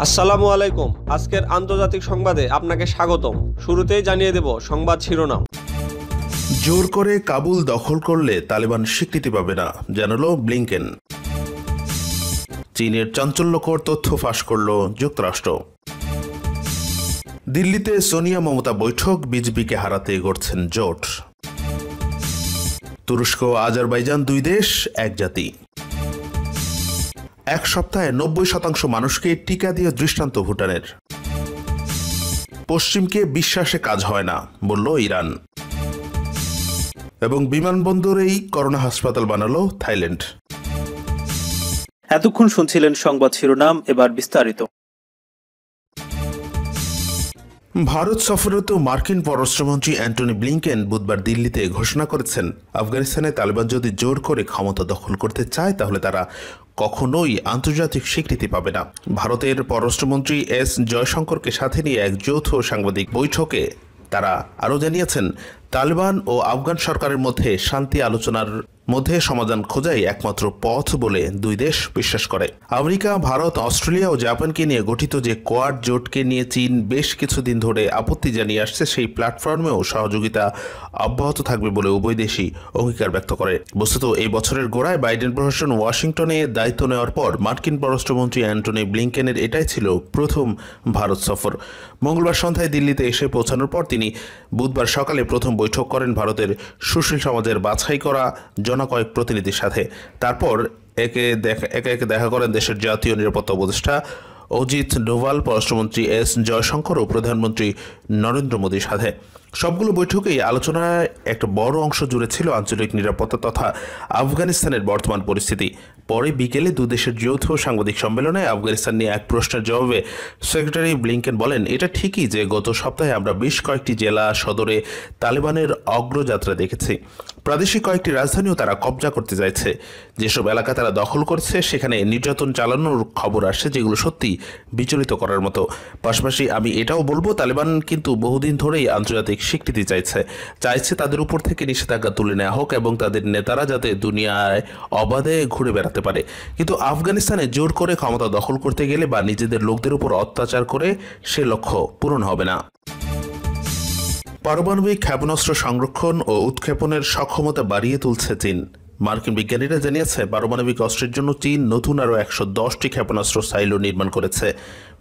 আসসালামু আলাইকুম। আজকের আন্তর্জাতিক সংবাদে আপনাকে স্বাগতম। শুরুতেই জানিয়ে দেব সংবাদ শিরোনাম। জোর করে কাবুল দখল করলে তালেবান স্বীকৃতি পাবে না, জানালো ব্লিংকেন। চীনের চাঞ্চল্যকর তথ্য ফাঁস করল যুক্তরাষ্ট্র। দিল্লিতে সোনিয়া মমতা বৈঠক, বিজেপিকে হারাতে গড়ছেন জোট। তুরস্ক আজারবাইজান দুই দেশ এক জাতি। এক সপ্তাহে 90% মানুষকে টিকা দিয়ে দৃষ্টান্ত ভুটানের। পশ্চিমকে বিশ্বাসে কাজ হয় না, বলল ইরান। এবং বিমানবন্দরেই করোনা হাসপাতাল বানালো থাইল্যান্ড। এতক্ষণ শুনছিলেন সংবাদ শিরোনাম, এবার বিস্তারিত। ভারত সফররত মার্কিন পররাষ্ট্রমন্ত্রী অ্যান্টনি ব্লিংকেন বুধবার দিল্লিতে ঘোষণা করেছেন, আফগানিস্তানে তালেবান যদি জোর করে ক্ষমতা দখল করতে চায় তাহলে তারা কখনোই আন্তর্জাতিক স্বীকৃতি পাবে না। ভারতের পররাষ্ট্রমন্ত্রী এস জয়শঙ্করকে সাথে নিয়ে এক যৌথ সাংবাদিক বৈঠকে তারা আরও জানিয়েছেন, তালেবান ও আফগান সরকারের মধ্যে শান্তি আলোচনার মধ্যে সমাধান খোঁজাই একমাত্র পথ বলে দুই দেশ বিশ্বাস করে। আমেরিকা, ভারত, অস্ট্রেলিয়া ও জাপানকে নিয়ে গঠিত যে কোয়াড জোটকে নিয়ে চীন বেশ কিছুদিন ধরে আপত্তি জানিয়ে আসছে, সেই প্ল্যাটফর্মেও সহযোগিতা অব্যাহত থাকবে বলে উভয় দেশই অঙ্গীকার ব্যক্ত করে। বস্তুত এই বছরের গোড়ায় বাইডেন প্রশাসন ওয়াশিংটনে দায়িত্ব নেওয়ার পর মার্কিন পররাষ্ট্রমন্ত্রী অ্যান্টনি ব্লিংকেনের এটাই ছিল প্রথম ভারত সফর। মঙ্গলবার সন্ধ্যায় দিল্লিতে এসে পৌঁছানোর পর তিনি বুধবার সকালে প্রথম বৈঠক করেন ভারতের সুশীল সমাজের বাছাই করা কয়েক প্রতিনিধির সাথে। তারপর একে একে দেখা করেন দেশের জাতীয় নিরাপত্তা উপদেষ্টা অজিত ডোভাল, পররাষ্ট্রমন্ত্রী এস জয়শঙ্কর ও প্রধানমন্ত্রী নরেন্দ্র মোদীর সাথে। সবগুলো বৈঠকেই আলোচনায় একটা বড় অংশ জুড়ে ছিল আঞ্চলিক নিরাপত্তা তথা আফগানিস্তানের বর্তমান পরিস্থিতি। পরে বিকেলে দুদেশের যৌথ সাংবাদিক সম্মেলনে আফগানিস্তান নিয়ে এক প্রশ্নের জবাবে সেক্রেটারি ব্লিংকেন বলেন, এটা ঠিকই যে গত সপ্তাহে আমরা বেশ কয়েকটি জেলা সদরে তালেবানের অগ্রযাত্রা দেখেছি। প্রাদেশিক কয়েকটি রাজধানীও তারা কবজা করতে চাইছে। যেসব এলাকা তারা দখল করছে সেখানে নির্যাতন চালানোর খবর আসছে, যেগুলো সত্যি বিচলিত করার মতো। পাশাপাশি আমি এটাও বলবো, তালেবান কিন্তু বহুদিন ধরেই আন্তর্জাতিক স্বীকৃতি চাইছে তাদের উপর থেকে নিষেধাজ্ঞা তুলে নেওয়া হোক এবং তাদের নেতারা যাতে দুনিয়ায় অবাধে ঘুরে বেড়াতে পারে। কিন্তু আফগানিস্তানে জোর করে ক্ষমতা দখল করতে গেলে বা নিজেদের লোকদের উপর অত্যাচার করে সে লক্ষ্য পূরণ হবে না। পারমাণবিক ক্ষেপণাস্ত্র সংরক্ষণ ও উৎক্ষেপণের সক্ষমতা বাড়িয়ে তুলছে চীন। মার্কিন বিজ্ঞানীরা জানিয়েছে, পারমাণবিক অস্ত্রের জন্য চীন নতুন আরও 110টি ক্ষেপণাস্ত্র সাইলো নির্মাণ করেছে।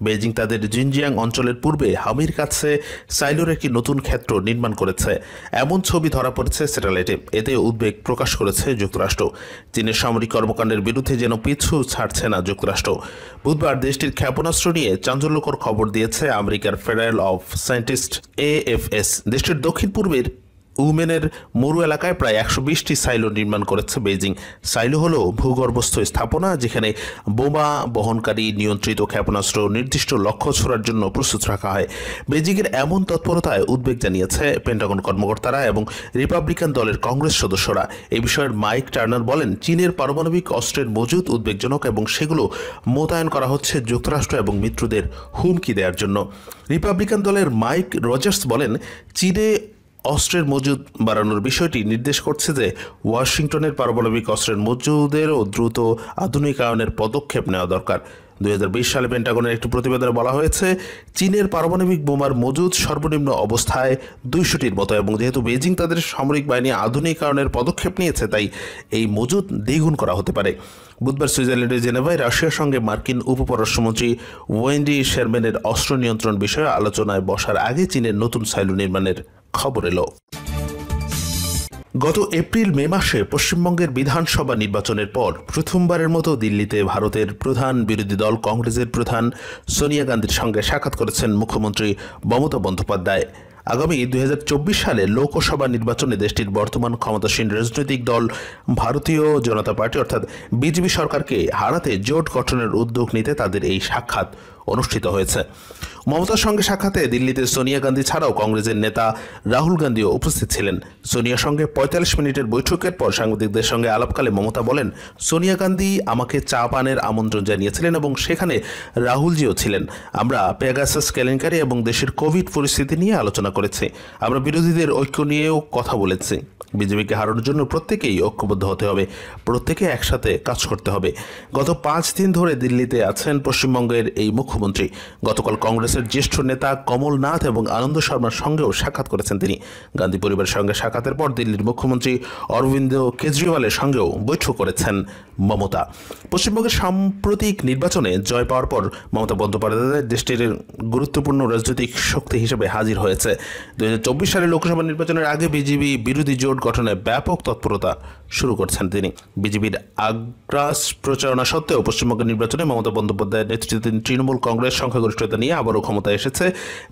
বেজিং তাদের জিনজিয়াং অঞ্চলের পূর্বে হামির কাছে সাইলোর একটি নতুন ক্ষেত্র নির্মাণ করেছে, এমন ছবি ধরা পড়েছে স্যাটেলাইটে। এতে উদ্বেগ প্রকাশ করেছে যুক্তরাষ্ট্র। চীনের সামরিক কর্মকাণ্ডের বিরুদ্ধে যেন পিছু ছাড়ছে না যুক্তরাষ্ট্র। বুধবার দেশটির ক্ষেপণাস্ত্র নিয়ে চাঞ্চল্যকর খবর দিয়েছে আমেরিকার ফেডারেল অফ সায়েন্টিস্ট AFS। দেশটির দক্ষিণ পূর্বের উমেনের মরু এলাকায় প্রায় 120টি সাইলো নির্মাণ করেছে বেজিং। সাইলো হলো ভূগর্ভস্থ স্থাপনা যেখানে বোমা বহনকারী নিয়ন্ত্রিত ক্ষেপণাস্ত্র নির্দিষ্ট লক্ষ্য ছোড়ার জন্য প্রস্তুত রাখা হয়। বেজিংয়ের এমন তৎপরতায় উদ্বেগ জানিয়েছে পেন্টাগন কর্মকর্তারা এবং রিপাবলিকান দলের কংগ্রেস সদস্যরা। এই বিষয়ে মাইক টার্নার বলেন, চীনের পারমাণবিক অস্ত্রের মজুদ উদ্বেগজনক এবং সেগুলো মোতায়েন করা হচ্ছে যুক্তরাষ্ট্র এবং মিত্রদের হুমকি দেওয়ার জন্য। রিপাবলিকান দলের মাইক রজার্স বলেন, চীনে অস্ত্রের মজুদ বাড়ানোর বিষয়টি নির্দেশ করছে যে ওয়াশিংটনের পারমাণবিক অস্ত্রের মজুদেরও দ্রুত আধুনিকায়নের পদক্ষেপ নেওয়া দরকার। 2020 সালে পেন্টাগনের একটি প্রতিবেদনে বলা হয়েছে, চীনের পারমাণবিক বোমার মজুদ সর্বনিম্ন অবস্থায় 200টির মতো এবং যেহেতু বেজিং তাদের সামরিক বাহিনী আধুনিকায়নের পদক্ষেপ নিয়েছে, তাই এই মজুদ দ্বিগুণ করা হতে পারে। বুধবার সুইজারল্যান্ডের জেনেভায় রাশিয়ার সঙ্গে মার্কিন উপপররাষ্ট্রমন্ত্রী ওয়েন্ডি শেরম্যানের অস্ত্র নিয়ন্ত্রণ বিষয়ে আলোচনায় বসার আগে চীনের নতুন সাইলো নির্মাণের খবর এলো। গত এপ্রিল-মে মাসে পশ্চিমবঙ্গের বিধানসভা নির্বাচনের পর প্রথমবারের মতো দিল্লিতে ভারতের প্রধান বিরোধী দল কংগ্রেসের প্রধান সোনিয়া গান্ধীর সঙ্গে সাক্ষাৎ করেছেন মুখ্যমন্ত্রী মমতা বন্দ্যোপাধ্যায়। আগামী 2024 সালে লোকসভা নির্বাচনে দেশটির বর্তমান ক্ষমতাসীন রাজনৈতিক দল ভারতীয় জনতা পার্টি অর্থাৎ বিজেপি সরকারকে হারাতে জোট গঠনের উদ্যোগ নিতে তাদের এই সাক্ষাৎ অনুষ্ঠিত হয়েছে। মমতার সঙ্গে সাক্ষাতে দিল্লিতে সোনিয়া গান্ধী ছাড়াও কংগ্রেসের নেতা রাহুল গান্ধীও উপস্থিত ছিলেন। সোনিয়ার সঙ্গে 45 মিনিটের বৈঠকের পর সাংবাদিকদের সঙ্গে আলাপকালে মমতা বলেন, সোনিয়া গান্ধী আমাকে চা পানের আমন্ত্রণ জানিয়েছিলেন এবং সেখানে রাহুলজিও ছিলেন। আমরা পেগাসাস কেলেঙ্কারি এবং দেশের কোভিড পরিস্থিতি নিয়ে আলোচনা করেছি। আমরা বিরোধীদের ঐক্য নিয়েও কথা বলেছি। বিজেপিকে হারানোর জন্য প্রত্যেকেই ঐক্যবদ্ধ হতে হবে, প্রত্যেকে একসাথে কাজ করতে হবে। গত 5 দিন ধরে দিল্লিতে আছেন পশ্চিমবঙ্গের এই মুখ্যমন্ত্রী। গতকাল কংগ্রেসের জ্যেষ্ঠ নেতা কমল নাথ এবং আনন্দ শর্মার সঙ্গেও সাক্ষাৎ করেছেন তিনি। গান্ধী পরিবারের সঙ্গে সাক্ষাতের পর দিল্লির মুখ্যমন্ত্রী অরবিন্দ কেজরিওয়ালের সঙ্গেও বৈঠক করেছেন মমতা। পশ্চিমবঙ্গের সাম্প্রতিক নির্বাচনে জয় পাওয়ার পর মমতা বন্দ্যোপাধ্যায় দেশটির গুরুত্বপূর্ণ রাজনৈতিক শক্তি হিসেবে হাজির হয়েছে। 2024 সালের লোকসভা নির্বাচনের আগে বিজেপি বিরোধী জোট গঠনে ব্যাপক তৎপরতা শুরু করছেন তিনি। বিজেপির আগ্রাস প্রচারণা সত্ত্বেও পশ্চিমবঙ্গের নির্বাচনে মমতা বন্দ্যোপাধ্যায়ের নেতৃত্বাধীন তৃণমূল কংগ্রেস সংখ্যাগরিষ্ঠতা নিয়ে আবারও ক্ষমতায় এসেছে।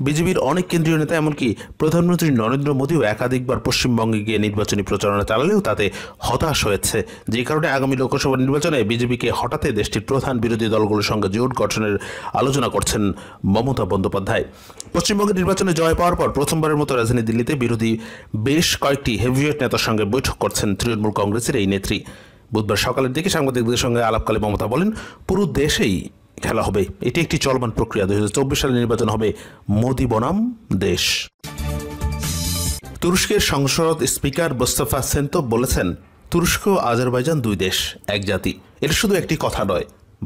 বিজেপির অনেক কেন্দ্রীয় নেতা, এমনকি প্রধানমন্ত্রী নরেন্দ্র মোদীও একাধিকবার পশ্চিমবঙ্গে গিয়ে নির্বাচনী প্রচারণা চালালেও তাতে হতাশ হয়েছে। যে কারণে আগামী লোকসভা নির্বাচনে বিজেপিকে হঠাতে দেশটির প্রধান বিরোধী দলগুলোর সঙ্গে জোট গঠনের আলোচনা করছেন মমতা বন্দ্যোপাধ্যায়। পশ্চিমবঙ্গের নির্বাচনে জয় পাওয়ার পর প্রথমবারের মতো রাজধানী দিল্লিতে বিরোধী বেশ কয়েকটি হেভিওয়েট নেতার সঙ্গে বৈঠক করছেন তৃণমূল কংগ্রেসের এই নেত্রী। বুধবার সকালের দিকে সাংবাদিকদের সঙ্গে আলাপকালে মমতা বলেন, পুরো দেশেই খেলা হবে, এটি একটি চলমান প্রক্রিয়া। 2024 সালের নির্বাচন হবে মোদি বনাম দেশ। তুরস্কের সংসদ স্পিকার মোস্তফা সেন্তোভ বলেছেন, তুরস্ক ও আজারবাইজান দুই দেশ এক জাতি। এটা শুধু একটি কথা নয়,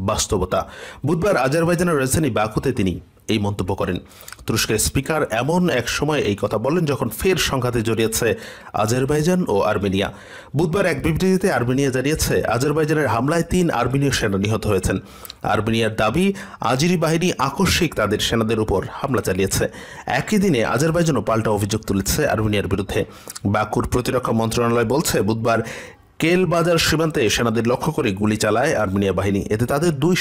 বাস্তবতা। বুধবার আজারবাইজানের রাজধানী বাকুতে তিনি এই মন্তব্য করেন। তুরস্কের স্পিকার এমন এক সময় এই কথা বলেন যখন ফের সংঘাতে জড়িয়েছে আজারবাইজান ও আর্মেনিয়া। বুধবার এক বিবৃতিতে আর্মেনিয়া জানিয়েছে, আজারবাইজানের হামলায় 3 আর্মেনীয় সেনা নিহত হয়েছেন। আর্মেনিয়ার দাবি, আজেরি বাহিনী আকস্মিক তাদের সেনাদের উপর হামলা চালিয়েছে। একই দিনে আজারবাইজানও পাল্টা অভিযোগ তুলেছে আর্মেনিয়ার বিরুদ্ধে। বাকুর প্রতিরক্ষা মন্ত্রণালয় বলছে, বুধবার কেল বাজার সীমান্তে সেনাদের লক্ষ্য করে গুলি চালায় আর্মেনিয়া বাহিনী। এতে তাদের 2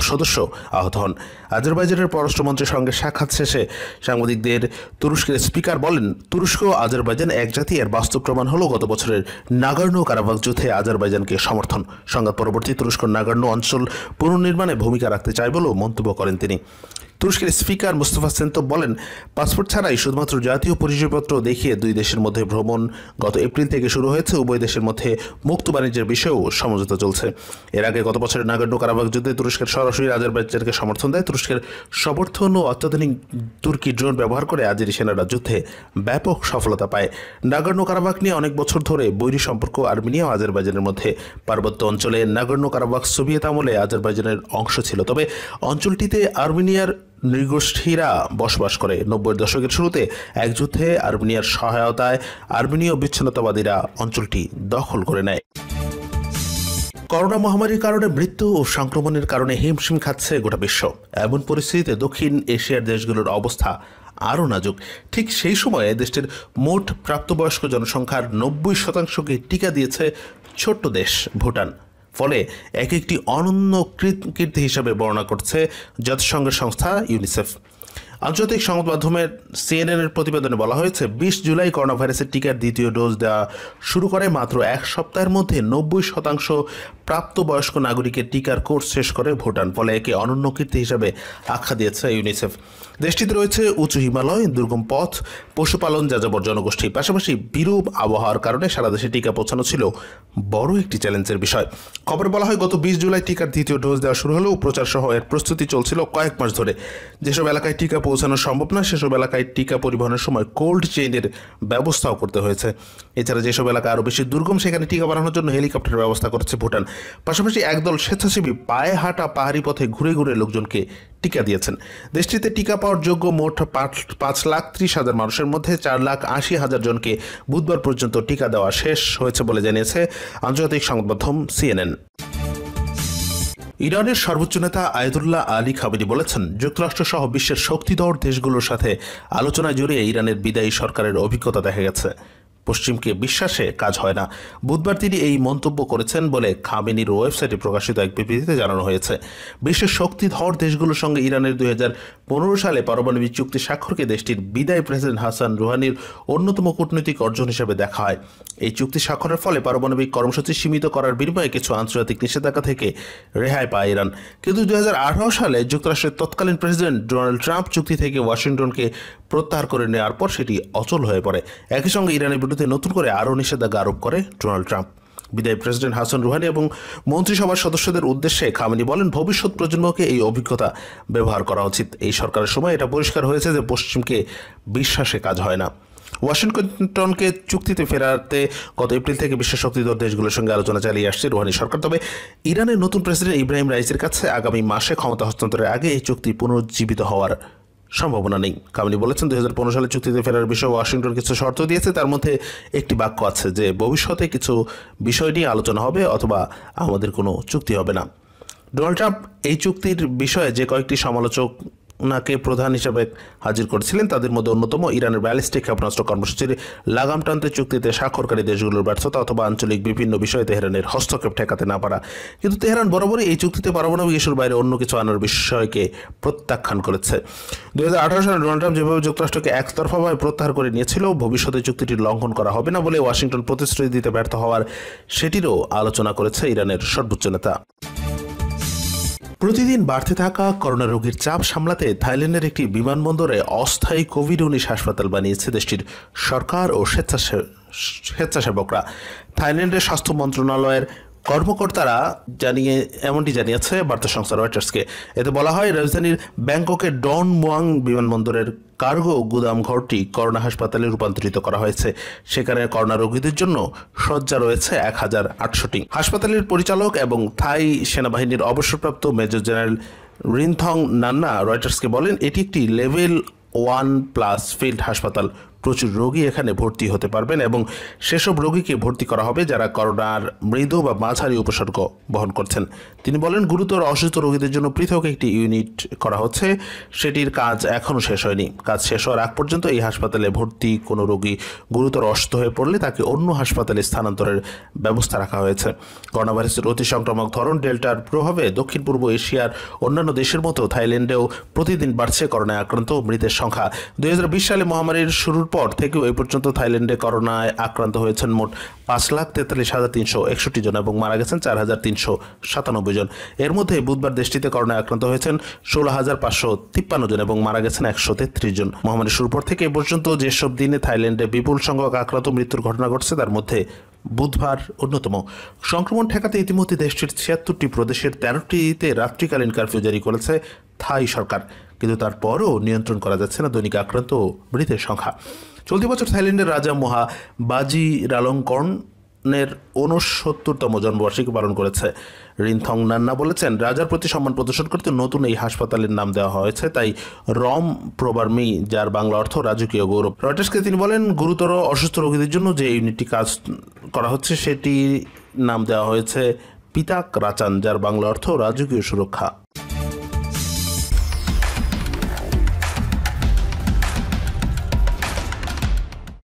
সদস্য আহত হন। আজারবাইজানের পররাষ্ট্রমন্ত্রীর সঙ্গে সাক্ষাৎ শেষে সাংবাদিকদের তুরস্কের স্পিকার বলেন, তুরস্ক ও আজারবাইজান এক জাতি। এর বাস্তব প্রমাণ হলো গত বছরের নাগর্নো কারাবাখ যুদ্ধে আজারবাইজানকে সমর্থন। সংঘাত পরবর্তী তুরস্ক নাগর্নো অঞ্চল পুনর্নির্মাণে ভূমিকা রাখতে চায় বলেও মন্তব্য করেন তিনি। তুরস্কের স্পিকার মোস্তফা সেন্তোভ বলেন, পাসপোর্ট ছাড়াই শুধুমাত্র জাতীয় পরিচয়পত্র দেখিয়ে 2 দেশের মধ্যে ভ্রমণ গত এপ্রিল থেকে শুরু হয়েছে। উভয় দেশের মধ্যে মুক্ত বাণিজ্যের বিষয়েও সমঝোতা চলছে। এর আগে গত বছরের নাগর্নো কারাবাখ যুদ্ধে তুরস্কের সরাসরি আজারবাইজানকে সমর্থন দেয়। তুরস্কের সমর্থন ও অত্যাধুনিক তুর্কি ড্রোন ব্যবহার করে আজেরি সেনারা যুদ্ধে ব্যাপক সফলতা পায়। নাগর্নো কারাবাখ নিয়ে অনেক বছর ধরে বৈরী সম্পর্ক আর্মেনিয়া ও আজারবাইজানের মধ্যে। পার্বত্য অঞ্চলে নাগর্নো কারাবাখ সোভিয়েত আমলে আজারবাইজানের অংশ ছিল, তবে অঞ্চলটিতে আর্মেনিয়ার নৃগোষ্ঠীরা বসবাস করে। 90-এর দশকের শুরুতে এক যুদ্ধে আর্মেনিয়ার সহায়তায় আর্মেনীয় বিচ্ছিন্নতাবাদীরা অঞ্চলটি দখল করে নেয়। করোনা মহামারীর কারণে মৃত্যু ও সংক্রমণের কারণে হিমশিম খাচ্ছে গোটা বিশ্ব। এমন পরিস্থিতিতে দক্ষিণ এশিয়ার দেশগুলোর অবস্থা আরও নাজুক। ঠিক সেই সময়ে দেশটির মোট প্রাপ্তবয়স্ক জনসংখ্যার 90%কে টিকা দিয়েছে ছোট্ট দেশ ভুটান। ফলে একটি অনন্য কীর্তি হিসাবে বর্ণনা করছে জাতিসংঘের সংস্থা ইউনিসেফ। আন্তর্জাতিক সংবাদ মাধ্যমের সিএনএনের প্রতিবেদনে বলা হয়েছে, 20 জুলাই করোনা ভাইরাসের টিকার দ্বিতীয় ডোজ দেওয়া শুরু করে মাত্র 1 সপ্তাহের মধ্যে 90% প্রাপ্তবয়স্ক নাগরিকের টিকার কোর্স শেষ করে ভুটান। ফলে একে অনন্য কীর্তি হিসাবে আখ্যা দিয়েছে ইউনিসেফ। দেশটিতে রয়েছে উঁচু হিমালয়, দুর্গম পথ, পশুপালন, যাযাবর জনগোষ্ঠী। পাশাপাশি বিরূপ আবহাওয়ার কারণে সারা দেশে টিকা পৌঁছানো ছিল বড় একটি চ্যালেঞ্জের বিষয়। খবরে বলা হয়, গত 20 জুলাই টিকার দ্বিতীয় ডোজ দেওয়া শুরু হলেও প্রচার সহ এর প্রস্তুতি চলছিল কয়েক মাস ধরে। যেসব এলাকায় টিকা পৌঁছানো সম্ভব না, সেসব এলাকায় টিকা পরিবহনের সময় কোল্ড চেইনের ব্যবস্থাও করতে হয়েছে। এছাড়া যেসব এলাকা আরও বেশি দুর্গম, সেখানে টিকা বাড়ানোর জন্য হেলিকপ্টারের ব্যবস্থা করেছে ভুটান। পাশাপাশি একদল স্বেচ্ছাসেবী পায়ে হাঁটা পাহাড়ি পথে ঘুরে ঘুরে লোকজনকে টিকা দিয়েছেন। দেশটিতে টিকা পাওয়ার যোগ্য মোট 5,30,000 মানুষের মধ্যে 4,80,000 জনকে বুধবার পর্যন্ত টিকা দেওয়া শেষ হয়েছে বলে জানিয়েছে আন্তর্জাতিক সংবাদ মাধ্যম সিএনএন। ইরানের সর্বোচ্চ নেতা আয়াতুল্লাহ আলী খামেনি বলেছেন, যুক্তরাষ্ট্রসহ বিশ্বের শক্তিধর দেশগুলোর সাথে আলোচনায় জড়িয়ে ইরানের বিদায়ী সরকারের অভিজ্ঞতা দেখা গেছে। পশ্চিমকে বিশ্বাসে কাজ হয় না। বুধবার তিনি এই মন্তব্য করেছেন বলে খামেনির ওয়েবসাইটে প্রকাশিত এক বিবৃতিতে জানানো হয়েছে। বিশ্বের শক্তিধর দেশগুলোর সঙ্গে ইরানের 2015 সালে পারমাণবিক চুক্তি স্বাক্ষরকে দেশটির বিদায়ী প্রেসিডেন্ট হাসান রুহানির অন্যতম কূটনৈতিক অর্জন হিসেবে দেখা হয়। এই চুক্তি স্বাক্ষরের ফলে পারমাণবিক কর্মসূচি সীমিত করার বিনিময়ে কিছু আন্তর্জাতিক নিষেধাজ্ঞা থেকে রেহাই পায় ইরান। কিন্তু 2018 সালে যুক্তরাষ্ট্রের তৎকালীন প্রেসিডেন্ট ডোনাল্ড ট্রাম্প চুক্তি থেকে ওয়াশিংটনকে প্রত্যাহার করে নেওয়ার পর সেটি অচল হয়ে পড়ে। একই সঙ্গে ইরানের বিরুদ্ধে নতুন করে আরও নিষেধাজ্ঞা আরোপ করে ডোনাল্ড ট্রাম্প। বিদায়ী প্রেসিডেন্ট হাসান রুহানি এবং মন্ত্রিসভার সদস্যদের উদ্দেশ্যে খামেনি বলেন, ভবিষ্যৎ প্রজন্মকে এই অভিজ্ঞতা ব্যবহার করা উচিত। এই সরকারের সময় এটা পরিষ্কার হয়েছে যে পশ্চিমকে বিশ্বাসে কাজ হয় না। ওয়াশিংটনকে চুক্তিতে ফেরাতে গত এপ্রিল থেকে বিশ্ব শক্তিধর দেশগুলোর সঙ্গে আলোচনা চালিয়ে আসছে রুহানি সরকার। তবে ইরানের নতুন প্রেসিডেন্ট ইব্রাহিম রাইসির কাছে আগামী মাসে ক্ষমতা হস্তান্তরের আগে এই চুক্তি পুনরুজ্জীবিত হওয়ার সম্ভাবনা নেই। খামেনি বলেছেন, 2015 সালে চুক্তিতে ফেরার বিষয়ে ওয়াশিংটন কিছু শর্ত দিয়েছে। তার মধ্যে একটি বাক্য আছে যে ভবিষ্যতে কিছু বিষয় নিয়ে আলোচনা হবে অথবা আমাদের কোনো চুক্তি হবে না। ডোনাল্ড ট্রাম্প এই চুক্তির বিষয়ে যে কয়েকটি সমালোচনাকে প্রধান হিসেবে হাজির করেছিলেন তাদের মধ্যে অন্যতম ইরানের ব্যালিস্টিক ক্ষেপণাস্ত্র কর্মসূচির লাগাম টানতে চুক্তিতে স্বাক্ষরকারী দেশগুলোর ব্যর্থতা অথবা আঞ্চলিক বিভিন্ন বিষয়ে তেহরানের হস্তক্ষেপ ঠেকাতে না পারা। কিন্তু তেহরান বরাবরই এই চুক্তিতে পারমাণবিক ইস্যুর বাইরে অন্য কিছু আনার বিষয়কে প্রত্যাখ্যান করেছে। 2018 সালে ডোনাল্ড ট্রাম্প যেভাবে যুক্তরাষ্ট্রকে একতরফাভাবে প্রত্যাহার করে নিয়েছিল, ভবিষ্যতে চুক্তিটির লঙ্ঘন করা হবে না বলে ওয়াশিংটন প্রতিশ্রুতি দিতে ব্যর্থ হওয়ার সেটিরও আলোচনা করেছে ইরানের সর্বোচ্চ নেতা। প্রতিদিন বাড়তে থাকা করোনা রোগীর চাপ সামলাতে থাইল্যান্ডের একটি বিমানবন্দরে অস্থায়ী কোভিড-19 হাসপাতাল বানিয়েছে দেশটির সরকার ও স্বেচ্ছাসেবকরা। থাইল্যান্ডের স্বাস্থ্য মন্ত্রণালয়ের কর্মকর্তারা এমনটি জানিয়েছে বার্তা সংস্থা রয়টার্সকে। এতে বলা হয়, রাজধানীর ব্যাংককের ডন মুয়াং বিমানবন্দরের কার্গো গুদাম ঘরটি করোনা হাসপাতালে রূপান্তরিত করা হয়েছে। সেখানে করোনা রোগীদের জন্য শয্যা রয়েছে 1080টি। হাসপাতালের পরিচালক এবং থাই সেনাবাহিনীর অবসরপ্রাপ্ত মেজর জেনারেল রিনথং নান্না রয়টার্সকে বলেন, এটি একটি লেভেল 1+ ফিল্ড হাসপাতাল। প্রচুর রোগী এখানে ভর্তি হতে পারবেন এবং সেসব রোগীকে ভর্তি করা হবে যারা করোনার মৃদু বা মাঝারি উপসর্গ বহন করছেন। তিনি বলেন, গুরুতর অসুস্থ রোগীদের জন্য পৃথক একটি ইউনিট করা হচ্ছে। সেটির কাজ এখনও শেষ হয়নি। কাজ শেষ হওয়ার আগ পর্যন্ত এই হাসপাতালে ভর্তি কোনো রোগী গুরুতর অসুস্থ হয়ে পড়লে তাকে অন্য হাসপাতালে স্থানান্তরের ব্যবস্থা রাখা হয়েছে। করোনা ভাইরাসের অতি সংক্রামক ধরন ডেল্টার প্রভাবে দক্ষিণ পূর্ব এশিয়ার অন্যান্য দেশের মতো থাইল্যান্ডেও প্রতিদিন বাড়ছে করোনায় আক্রান্ত ও মৃতের সংখ্যা। 2020 সালে মহামারীর শুরুর পর থেকেও এই পর্যন্ত থাইল্যান্ডে করোনায় আক্রান্ত হয়েছেন মোট 5,43,361 জন এবং মারা গেছেন 4,397 জন। এর মধ্যে বুধবার দেশটিতে করোনায় আক্রান্ত হয়েছেন 16,553 জন এবং মারা গেছেন 133 জন। মহামারীর শুরুর পর থেকে এ পর্যন্ত যেসব দিনে থাইল্যান্ডে বিপুল সংখ্যক আক্রান্ত মৃত্যুর ঘটনা ঘটছে তার মধ্যে বুধবার অন্যতম। সংক্রমণ ঠেকাতে ইতিমধ্যে দেশটির 76টি প্রদেশের 13টিতে রাত্রিকালীন কারফিউ জারি করেছে থাই সরকার। কিন্তু তারপরও নিয়ন্ত্রণ করা যাচ্ছে না দৈনিক আক্রান্ত ও মৃতের সংখ্যা। চলতি বছর থাইল্যান্ডের রাজা মহা বাজি রালংকর্নের 69তম জন্মবার্ষিকী পালন করেছে। রিনথং নান্না বলেছেন, রাজার প্রতি সম্মান প্রদর্শন করতে নতুন এই হাসপাতালের নাম দেওয়া হয়েছে, তাই রম প্রবারমি, যার বাংলা অর্থ রাজকীয় গৌরব। রয়টার্সকে তিনি বলেন, গুরুতর অসুস্থ রোগীদের জন্য যে ইউনিটটি কাজ করা হচ্ছে সেটি নাম দেওয়া হয়েছে পিতাক রাচান, যার বাংলা অর্থ রাজকীয় সুরক্ষা।